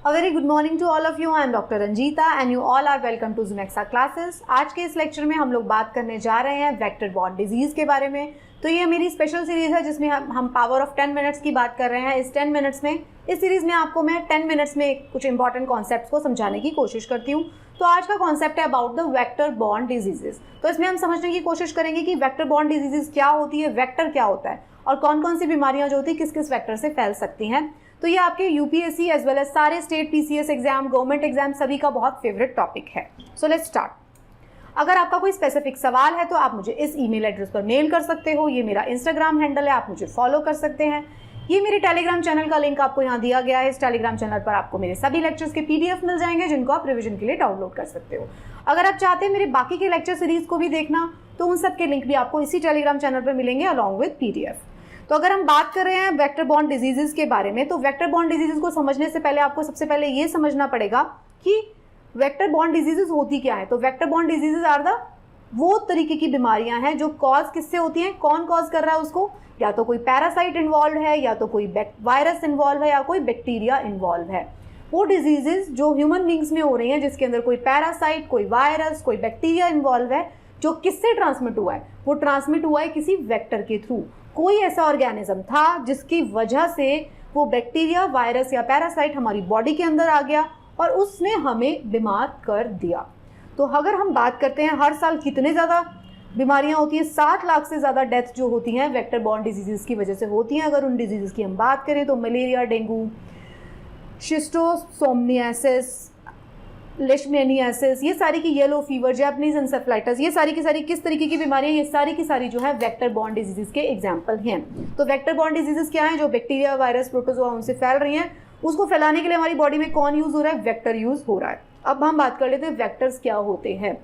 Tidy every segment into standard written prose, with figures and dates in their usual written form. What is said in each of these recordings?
A very good morning to all of you. I am Dr. Ranjita and you all are welcome to Zunexa classes. आज के इस lecture में हम लोग बात करने जा रहे हैं वेक्टर बॉर्न डिजीज़ के बारे में। तो ये मेरी स्पेशल सीरीज़ है जिसमें हम पावर ऑफ 10 मिनट्स की बात कर रहे हैं। इस 10 मिनट्स में इस सीरीज़ में आपको मैं 10 मिनट्स में कुछ इंपॉर्टेंट कॉन्सेप्ट्स को समझाने की कोशिश करती हूँ। तो आज का कॉन्सेप्ट है about the vector borne diseases. तो इसमें हम समझने की कोशिश करेंगे कि वेक्टर बॉर्न डिजीजेस क्या होती है, वेक्टर क्या होता है और कौन कौन सी बीमारियां जो होती है किस किस वेक्टर से फैल सकती हैं। तो ये आपके यूपीएससी एज वेल एज सारे state PCS exam, government exam सभी का बहुत फेवरेट टॉपिक है। So let's start. अगर आपका कोई स्पेसिफिक सवाल है तो आप मुझे इस ईमेल एड्रेस पर मेल कर सकते हो। ये मेरा इंस्टाग्राम हैंडल है, आप मुझे फॉलो कर सकते हैं। ये मेरे टेलीग्राम चैनल का लिंक आपको यहाँ दिया गया है। इस टेलीग्राम चैनल पर आपको मेरे सभी लेक्चर्स के पीडीएफ मिल जाएंगे जिनको आप रिवीजन के लिए डाउनलोड कर सकते हो। अगर आप चाहते हैं मेरे बाकी के लेक्चर सीरीज को भी देखना तो उन सब के लिंक भी आपको इसी टेलीग्राम चैनल पर मिलेंगे अलॉन्ग विद पीडीएफ। तो अगर हम बात कर रहे हैं वेक्टर बॉर्न डिजीजेस के बारे में, तो वेक्टर बॉर्न डिजीजेस को समझने से पहले आपको सबसे पहले ये समझना पड़ेगा कि वेक्टर बॉर्न डिजीजेस होती क्या है। तो vector borne diseases are the वो तरीके की बीमारियां हैं जो कॉज किससे होती हैं, कौन कॉज कर रहा है उसको, या तो कोई पैरासाइट इन्वॉल्व है, या तो कोई वायरस इन्वॉल्व है, या कोई बैक्टीरिया इन्वॉल्व है। वो डिजीजेस जो ह्यूमन बींग्स में हो रही हैं जिसके अंदर कोई पैरासाइट, कोई वायरस, कोई बैक्टीरिया इन्वॉल्व है, जो किससे ट्रांसमिट हुआ है, वो ट्रांसमिट हुआ है किसी वेक्टर के थ्रू। कोई ऐसा ऑर्गेनिज्म था जिसकी वजह से वो बैक्टीरिया, वायरस या पैरासाइट हमारी बॉडी के अंदर आ गया और उसने हमें बीमार कर दिया। तो अगर हम बात करते हैं हर साल कितने ज़्यादा बीमारियां होती हैं, 7 लाख से ज़्यादा डेथ जो होती हैं वेक्टर बॉर्न डिजीज़ की वजह से होती हैं। अगर उन डिजीज़ की हम बात करें तो मलेरिया, डेंगू, शिस्टोसोमनियासिस, लेशमेनियासिस, ये सारी की येलो फीवर, जैपनीज एन्सेफेलाइटिस, ये सारी की सारी किस तरीके की बीमारियां, ये सारी की सारी जो है वेक्टर बॉर्न डिजीज़ के एग्जाम्पल हैं। तो वेक्टर बॉर्न डिजीज़ क्या हैं, जो बैक्टीरिया, वायरस, प्रोटोजोआ उनसे फैल रही हैं, उसको फैलाने के लिए हमारी बॉडी में कौन यूज़ हो रहा है, वेक्टर यूज़ हो रहा है। अब हम बात कर लेते हैं वेक्टर्स क्या होते हैं।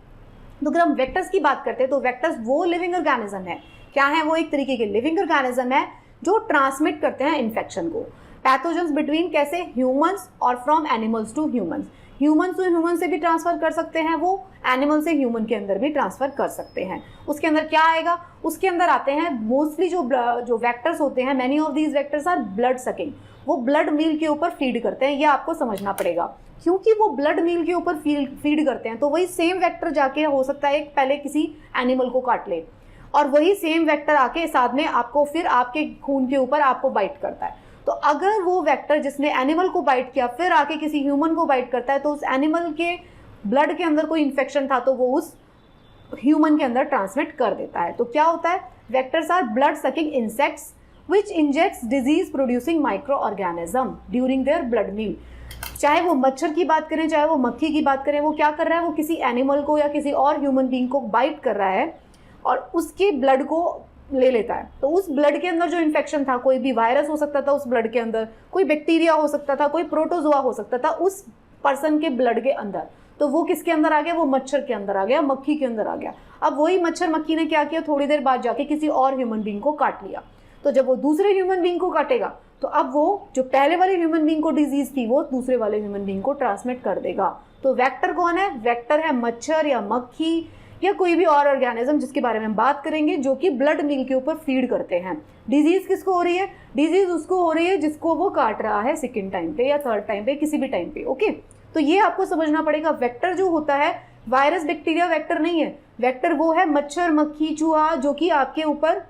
तो अगर हम वेक्टर्स की बात करते हैं तो वेक्टर्स वो लिविंग ऑर्गेनिज्म है। क्या है वो? एक तरीके के लिविंग ऑर्गेनिज्म है जो ट्रांसमिट करते हैं इन्फेक्शन को, पैथोजेंस बिटवीन, कैसे, ह्यूमंस और from animals to humans. Human to human से भी ट्रांसफर कर सकते हैं, वो एनिमल से ह्यूमन के अंदर भी ट्रांसफर कर सकते हैं। उसके अंदर क्या आएगा, उसके अंदर आते हैं मोस्टली जो वेक्टर्स होते हैं, many of these vectors are blood sucking. वो ब्लड मील के ऊपर फीड करते हैं, ये आपको समझना पड़ेगा। क्योंकि वो ब्लड मील के ऊपर फीड करते हैं तो वही सेम वेक्टर जाके हो सकता है पहले किसी एनिमल को काट ले और वही सेम वेक्टर आके साथ में आपको फिर आपके खून के ऊपर आपको बाइट करता है। तो अगर वो वेक्टर जिसने एनिमल को बाइट किया फिर आके किसी ह्यूमन को बाइट करता है तो उस एनिमल के ब्लड के अंदर कोई इन्फेक्शन था तो वो उस ह्यूमन के अंदर ट्रांसमिट कर देता है। तो क्या होता है, vectors are blood sucking insects which injects disease producing micro organism during their blood meal. चाहे वो मच्छर की बात करें, चाहे वो मक्खी की बात करें, वो क्या कर रहा है, वो किसी एनिमल को या किसी और ह्यूमन बीइंग को बाइट कर रहा है और उसके ब्लड को ले लेता है। तो उस ब्लड के अंदर जो इन्फेक्शन था, कोई भी वायरस हो सकता था उस ब्लड के अंदर, कोई बैक्टीरिया हो सकता था, कोई प्रोटोजोआ हो सकता था उस पर्सन के ब्लड के अंदर, तो वो किसके अंदर आ गया, वो मच्छर के अंदर आ गया, मक्खी के अंदर आ गया। अब वही मच्छर मक्खी ने क्या किया, थोड़ी देर बाद जाके किसी और ह्यूमन बीइंग को काट लिया। तो जब वो दूसरे ह्यूमन बीइंग को काटेगा तो अब वो जो पहले वाले ह्यूमन बीइंग को डिजीज थी वो दूसरे वाले ह्यूमन बीइंग को ट्रांसमिट कर देगा। तो वेक्टर कौन है, वेक्टर है मच्छर या मक्खी या कोई भी और ऑर्गेनिज्म जिसके बारे में हम बात करेंगे जो कि ब्लड मील के ऊपर फीड करते हैं। डिजीज किसको हो रही है, डिजीज उसको हो रही है जिसको वो काट रहा है सेकेंड टाइम पे या थर्ड टाइम पे, किसी भी टाइम पे। ओके, तो ये आपको समझना पड़ेगा। वेक्टर जो होता है, वायरस बैक्टीरिया वेक्टर नहीं है। वेक्टर वो है मच्छर, मक्खी, चूहा जो कि आपके ऊपर,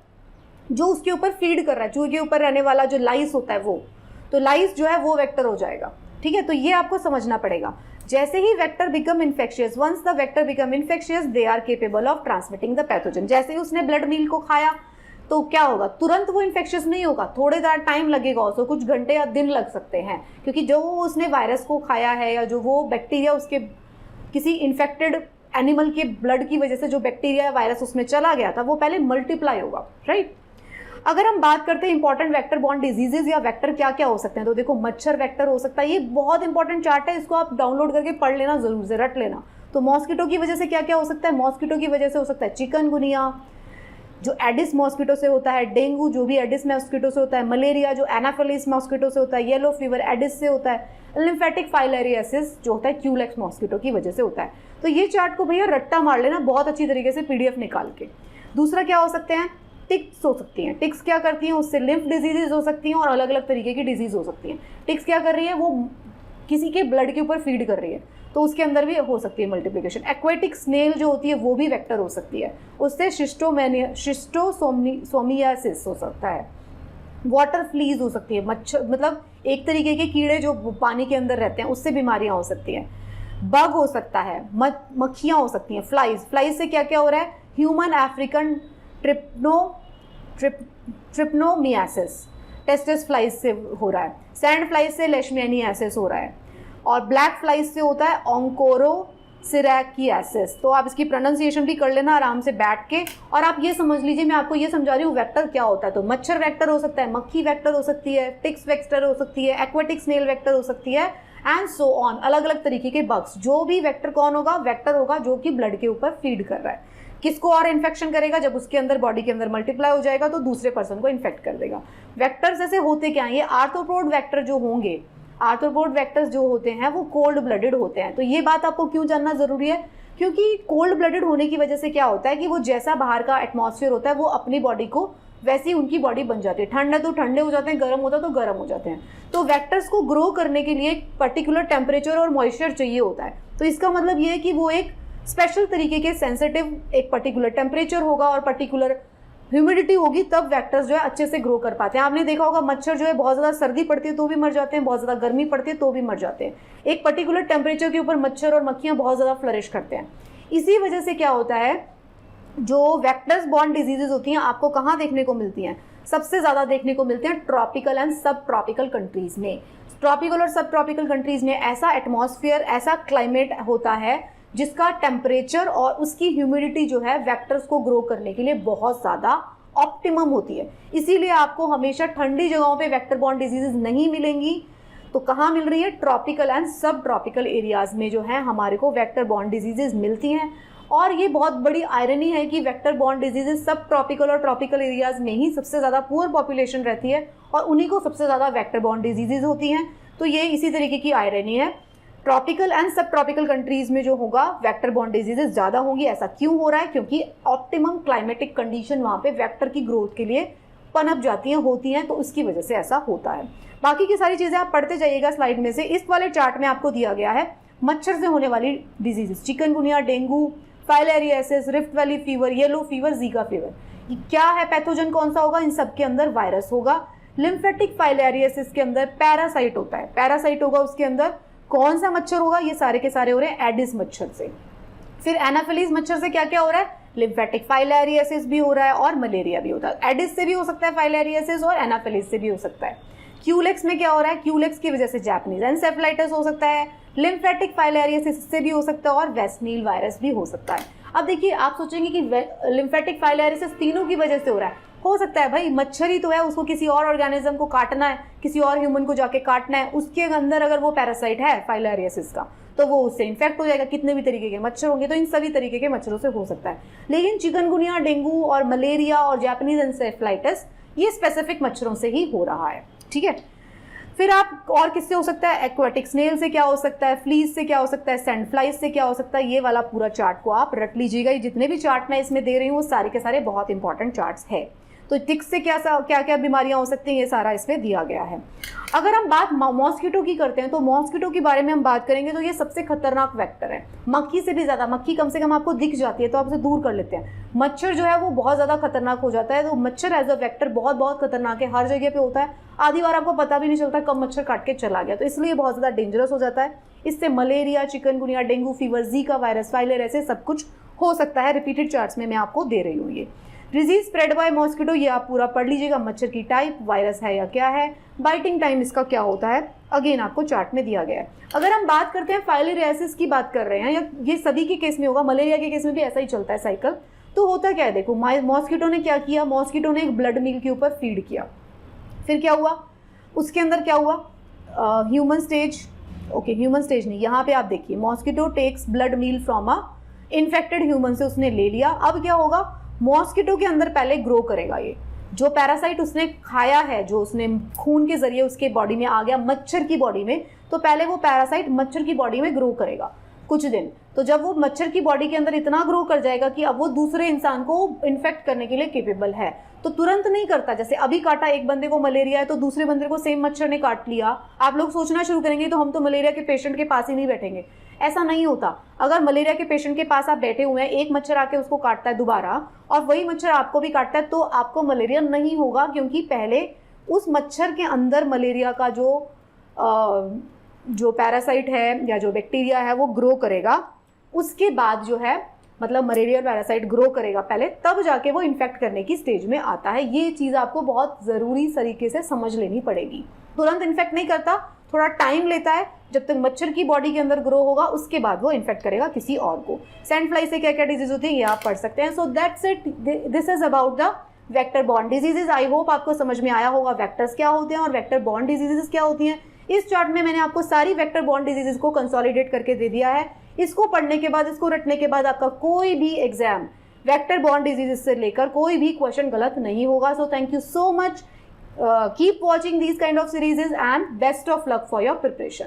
जो उसके ऊपर फीड कर रहा है, चूहे के ऊपर रहने वाला जो लाइस होता है वो, तो लाइस जो है वो वेक्टर हो जाएगा। ठीक है, तो ये आपको समझना पड़ेगा। जैसे ही vector become infectious, once the vector become infectious they are capable of transmitting the pathogen. जैसे ही उसने ब्लड मील को खाया तो क्या होगा, तुरंत वो इन्फेक्शियस नहीं होगा, थोड़े देर टाइम लगेगा, उसको कुछ घंटे या दिन लग सकते हैं, क्योंकि जो उसने वायरस को खाया है या जो वो बैक्टीरिया उसके किसी इन्फेक्टेड एनिमल के ब्लड की वजह से जो बैक्टीरिया या वायरस उसमें चला गया था वो पहले मल्टीप्लाई होगा, राइट। अगर हम बात करते हैं इंपॉर्टेंट वेक्टर बॉर्न डिजीजेज या वेक्टर क्या क्या हो सकते हैं, तो देखो मच्छर वेक्टर हो सकता है। ये बहुत इंपॉर्टेंट चार्ट है, इसको आप डाउनलोड करके पढ़ लेना, जरूर से रट लेना। तो मॉस्किटो की वजह से क्या क्या हो सकता है, मॉस्किटो की वजह से हो सकता है चिकनगुनिया जो एडिस मॉस्किटो से होता है, डेंगू जो भी एडिस मॉस्किटो से होता है, मलेरिया जो एनाफिलिस मॉस्किटो से होता है, येलो फीवर एडिस से होता है, लिम्फेटिक फाइलेरियासिस जो होता है क्यूलेक्स मॉस्किटो की वजह से होता है। तो ये चार्ट को भैया रट्टा मार लेना बहुत अच्छी तरीके से पीडीएफ निकाल के। दूसरा क्या हो सकते हैं, टिक्स हो सकती हैं। टिक्स क्या करती हैं, उससे लिम्फ डिजीजेज हो सकती हैं और अलग अलग तरीके की डिजीज हो सकती हैं। टिक्स क्या कर रही है, वो किसी के ब्लड के ऊपर फीड कर रही है तो उसके अंदर भी हो सकती है मल्टीप्लिकेशन। एक्वेटिक स्नेल जो होती है वो भी वेक्टर हो सकती है, उससे शिस्टोसोमियासिस हो सकता है। वाटर फ्लीज हो सकती है, मच्छर मतलब एक तरीके के कीड़े जो पानी के अंदर रहते हैं उससे बीमारियां हो सकती हैं। बग हो सकता है, मक्खियां हो सकती हैं, फ्लाइज से क्या क्या हो रहा है, ह्यूमन अफ्रीकन ट्रिप्नोमियासिस टेस्टिस फ्लाइज से हो रहा है, सैंड फ्लाइज से लेशमियानियासिस हो रहा है, और ब्लैक फ्लाइज से होता है ओंकोरोसिरैकियासिस। तो आप इसकी प्रोनाउंसिएशन भी कर लेना आराम से बैठ के, और आप ये समझ लीजिए मैं आपको ये समझा रही हूँ वेक्टर क्या होता है। तो मच्छर वेक्टर हो सकता है, मक्खी वेक्टर हो सकती है, टिक्स वेक्टर हो सकती है, एक्वेटिक स्नेल वेक्टर हो सकती है, एंड सो ऑन। अलग अलग तरीके के बग्स, जो भी वेक्टर कौन होगा, वेक्टर होगा जो कि ब्लड के ऊपर फीड कर रहा है। किसको और इन्फेक्शन करेगा, जब उसके अंदर बॉडी के अंदर मल्टीप्लाई हो जाएगा तो दूसरे पर्सन को इन्फेक्ट कर देगा। वेक्टर्स ऐसे होते क्या हैं, ये आर्थ्रोपोड वेक्टर जो होंगे, आर्थ्रोपोड वेक्टर्स जो होते हैं वो कोल्ड ब्लडेड होते हैं। तो ये बात आपको क्यों जानना जरूरी है, क्योंकि कोल्ड ब्लडेड होने की वजह से क्या होता है कि वो जैसा बाहर का एटमॉस्फेयर होता है वो अपनी बॉडी को वैसी उनकी बॉडी बन जाती है। ठंड है तो ठंडे हो जाते हैं, गर्म होता है तो गर्म हो जाते हैं। तो वेक्टर्स को ग्रो करने के लिए एक पर्टिकुलर टेम्परेचर और मॉइस्चर चाहिए होता है। तो इसका मतलब ये है कि वो एक स्पेशल तरीके के सेंसिटिव एक पर्टिकुलर टेम्परेचर होगा और पर्टिकुलर ह्यूमिडिटी होगी, तब वेक्टर्स जो है अच्छे से ग्रो कर पाते हैं। आपने देखा होगा मच्छर जो है बहुत ज़्यादा सर्दी पड़ती है तो भी मर जाते हैं, बहुत ज़्यादा गर्मी पड़ती है तो भी मर जाते हैं। एक पर्टिकुलर टेम्परेचर के ऊपर मच्छर और मक्खियाँ बहुत ज़्यादा फ्लरिश करते हैं। इसी वजह से क्या होता है, जो वेक्टर्स बॉर्न डिजीजेज होती हैं आपको कहाँ देखने को मिलती हैं, सबसे ज़्यादा देखने को मिलते हैं ट्रॉपिकल एंड सब ट्रॉपिकल कंट्रीज में। ट्रॉपिकल और सब ट्रॉपिकल कंट्रीज में ऐसा एटमॉस्फेयर, ऐसा क्लाइमेट होता है जिसका टेम्परेचर और उसकी ह्यूमिडिटी जो है वेक्टर्स को ग्रो करने के लिए बहुत ज़्यादा ऑप्टिमम होती है। इसीलिए आपको हमेशा ठंडी जगहों पे वेक्टर बॉर्न डिजीजेज नहीं मिलेंगी। तो कहाँ मिल रही है, ट्रॉपिकल एंड सब ट्रॉपिकल एरियाज में जो है हमारे को वेक्टर बॉर्न डिजीजेज मिलती हैं। और ये बहुत बड़ी आयरनी है कि वेक्टर बॉर्न डिजीजेज सब ट्रॉपिकल और ट्रॉपिकल एरियाज में ही सबसे ज़्यादा पुअर पॉपुलेशन रहती है और उन्हीं को सबसे ज़्यादा वेक्टर बॉर्न डिजीजेज होती हैं। तो ये इसी तरीके की आयरनी है। ट्रॉपिकल एंड सब ट्रॉपिकल कंट्रीज में जो होगा वेक्टर बॉर्न डिजीजेज ज़्यादा होंगी। ऐसा क्यों हो रहा है, क्योंकि ऑप्टिमम क्लाइमेटिक कंडीशन वहाँ पे वेक्टर की ग्रोथ के लिए पनप जाती हैं, होती हैं, तो उसकी वजह से ऐसा होता है। बाकी की सारी चीज़ें आप पढ़ते जाइएगा स्लाइड में से। इस वाले चार्ट में आपको दिया गया है मच्छर से होने वाली diseases, chikungunya, dengue, filariasis, rift valley fever, yellow fever, Zika fever. क्या है पैथोजन, कौन सा होगा, इन सब के अंदर वायरस होगा। लिम्फेटिक फाइलेरियासिस के अंदर पैरासाइट होता है, पैरासाइट होगा, उसके अंदर कौन सा मच्छर होगा, ये सारे के सारे हो रहे हैं एडिस मच्छर से। फिर एनाफिलीज मच्छर से क्या क्या हो रहा है, लिम्फेटिक फाइलेरियासिस भी हो रहा है और मलेरिया भी होता है। एडिस से भी हो सकता है फाइलेरियासिस और एनाफिलीज से भी हो सकता है। क्यूलेक्स में क्या हो रहा है, क्यूलेक्स की वजह से जापानीज एन्सेफेलाइटिस हो सकता है, लिम्फेटिक फाइलेरियासिस से भी हो सकता है और वेस्नील वायरस भी हो सकता है। अब देखिए आप सोचेंगे कि लिम्फेटिक फाइलेरियासिस तीनों की वजह से हो रहा है, हो सकता है भाई मच्छर ही तो है, उसको किसी और ऑर्गेनिज्म को काटना है, किसी और ह्यूमन को जाके काटना है, उसके अंदर अगर वो पैरासाइट है फाइलेरियासिस का तो वो उससे इन्फेक्ट हो जाएगा। कितने भी तरीके के मच्छर होंगे तो इन सभी तरीके के मच्छरों से हो सकता है। लेकिन चिकनगुनिया, डेंगू और मलेरिया और जापानीज एन्सेफेलाइटिस ये स्पेसिफिक मच्छरों से ही हो रहा है, ठीक है। फिर आप और किससे हो सकता है, एक्वेटिक स्नेल से क्या हो सकता है, फ्लीज से क्या हो सकता है, सैंड फ्लाइज से क्या हो सकता है। ये वाला पूरा चार्ट को आप रट लीजिएगा। ये जितने भी चार्ट मैं इसमें दे रही हूँ वो सारे के सारे बहुत इंपॉर्टेंट चार्ट्स है। तो टिक्स से क्या क्या बीमारियां हो सकती हैं ये सारा इसमें दिया गया है। अगर हम बात मॉस्किटो की करते हैं तो मॉस्किटो के बारे में हम बात करेंगे तो ये सबसे खतरनाक वेक्टर है, मक्खी से भी ज़्यादा। मक्खी कम से कम आपको दिख जाती है तो आप उसे दूर कर लेते हैं, मच्छर जो है वो बहुत ज़्यादा खतरनाक हो जाता है। तो मच्छर एज अ वेक्टर बहुत बहुत खतरनाक है, हर जगह पे होता है, आधी बार आपको पता भी नहीं चलता कब मच्छर काट के चला गया, तो इसलिए बहुत ज़्यादा डेंजरस हो जाता है। इससे malaria, chikungunya, dengue fever, Zika virus, filariasis सब कुछ हो सकता है। रिपीटेड चार्ट्स में मैं आपको दे रही हूँ। ये डिजीज स्प्रेड बाय मॉस्किटो, ये आप पूरा पढ़ लीजिएगा, मच्छर की टाइप, वायरस है या क्या है, बाइटिंग टाइम इसका क्या होता है, अगेन आपको चार्ट में दिया गया है। अगर हम बात करते हैं फाइलेरियासिस की बात कर रहे हैं, या ये सभी के केस में होगा, मलेरिया के केस में भी ऐसा ही चलता है साइकिल। तो होता क्या है, देखो मॉस्किटो ने क्या किया, मॉस्किटो ने एक ब्लड मील के ऊपर फीड किया, फिर क्या हुआ, उसके अंदर क्या हुआ, human stage, okay human stage नहीं, यहाँ पे आप देखिए mosquito takes blood meal from a infected human से उसने ले लिया। अब क्या होगा, मॉस्किटो के अंदर पहले ग्रो करेगा ये जो पैरासाइट उसने खाया है, जो उसने खून के जरिए उसके बॉडी में आ गया मच्छर की बॉडी में, तो पहले वो पैरासाइट मच्छर की बॉडी में ग्रो करेगा। कुछ दिन। तो जब वो मच्छर की बॉडी के अंदर इतना ग्रो कर जाएगा कि अब वो दूसरे इंसान को इन्फेक्ट करने के लिए केपेबल है, तो तुरंत नहीं करता। जैसे अभी काटा एक बंदे को मलेरिया है तो दूसरे बंदे को सेम मच्छर ने काट लिया, आप लोग सोचना शुरू करेंगे तो हम तो मलेरिया के पेशेंट के पास ही नहीं बैठेंगे। ऐसा नहीं होता। अगर मलेरिया के पेशेंट के पास आप बैठे हुए हैं, एक मच्छर आके उसको काटता है दोबारा और वही मच्छर आपको भी काटता है, तो आपको मलेरिया नहीं होगा, क्योंकि पहले उस मच्छर के अंदर मलेरिया का जो पैरासाइट है या जो बैक्टीरिया है वो ग्रो करेगा। उसके बाद जो है मतलब मलेरिया पैरासाइट ग्रो करेगा पहले, तब जाके वो इन्फेक्ट करने की स्टेज में आता है। ये चीज़ आपको बहुत ज़रूरी तरीके से समझ लेनी पड़ेगी। तुरंत इन्फेक्ट नहीं करता, थोड़ा टाइम लेता है। जब तक मच्छर की बॉडी के अंदर ग्रो होगा उसके बाद वो इन्फेक्ट करेगा किसी और को। सैंड फ्लाई से क्या क्या डिजीज होती है ये आप पढ़ सकते हैं। So that's it, this is about the vector borne diseases. I hope आपको समझ में आया होगा वेक्टर्स क्या होते हैं और वेक्टर बॉर्न डिजीजेज क्या होती हैं। इस चार्ट में मैंने आपको सारी वेक्टर बॉर्न डिजीजेज को कंसोलिडेट करके दे दिया है। इसको पढ़ने के बाद, इसको रटने के बाद आपका कोई भी एग्जाम वेक्टर बॉर्न डिजीजेज से लेकर कोई भी क्वेश्चन गलत नहीं होगा। So thank you so much, keep watching these kind of serieses and best of luck for your preparation.